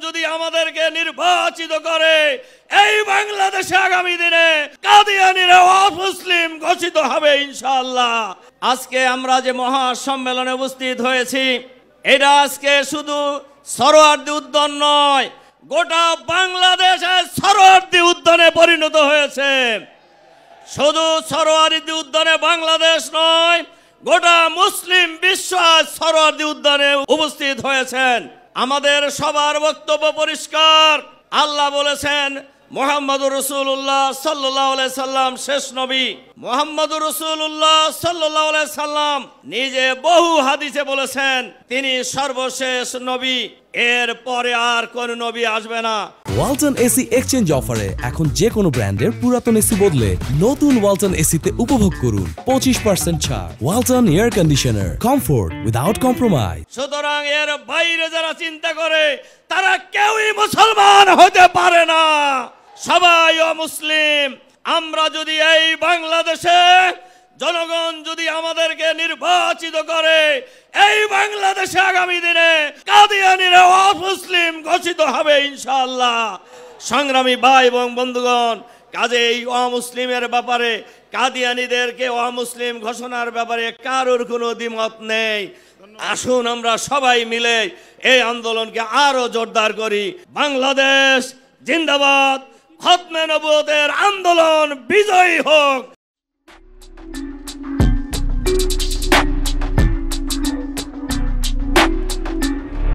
যদি আমাদেরকে নির্বাচিত করে এই বাংলাদেশে আগামী দিনে কাদিয়ানীরা অমুসলিম ঘোষিত হবে ইনশাআল্লাহ। আজকে আমরা যে মহা সম্মেলনে উপস্থিত হয়েছি, এটা আজকে শুধু সরোয়ার্দী উদ্যান নয়, গোটা বাংলাদেশে সরোয়ার্দী উদ্যানে পরিণত হয়েছে। শুধু সরোয়ার্দী উদ্যানে বাংলাদেশ নয়, গোটা মুসলিম বিশ্ব সরোয়ার্দী উদ্যানে উপস্থিত হয়েছেন। আমাদের সবার বক্তব্য পরিষ্কার। আল্লাহ বলেছেন মুহাম্মদুর রাসূলুল্লাহ সাল্লাল্লাহু আলাইহি সাল্লাম শেষ নবী। মুহাম্মদুর রাসূলুল্লাহ সাল্লাল্লাহু আলাইহি সাল্লাম নিজে বহু হাদিসে বলেছেন তিনি সর্বশেষ নবী, এর পরে আর কোন নবী আসবে না। ওয়ালটন এসি এক্সচেঞ্জ অফারে এখন যে কোনো ব্র্যান্ডের পুরাতন এসি বদলে নতুন ওয়ালটন এসিতে উপভোগ করুন 25% ছাড়। Walton air conditioner, comfort without compromise. সুতরাং এর বাইরে যারা চিন্তা করে তারা কেউই মুসলমান হতে পারে না, সবাই অমুসলিম। আমরা যদি এই বাংলাদেশে জনগণ যদি আমাদেরকে নির্বাচিত করে এই বাংলাদেশে আগামী দিনে কাদিয়ানীরা অমুসলিম ঘোষিত হবে ইনশাআল্লাহ। সংগ্রামী ভাই এবং বন্ধুগণ, কাজে এই অমুসলিমের ব্যাপারে, কাদিয়ানীদেরকে অমুসলিম ঘোষণার ব্যাপারে কারোর কোনো দ্বিমত নেই। আসুন আমরা সবাই মিলে এই আন্দোলনকে আরো জোরদার করি। বাংলাদেশ জিন্দাবাদ। খতমে নবুয়তের আন্দোলন বিজয়ী হোক।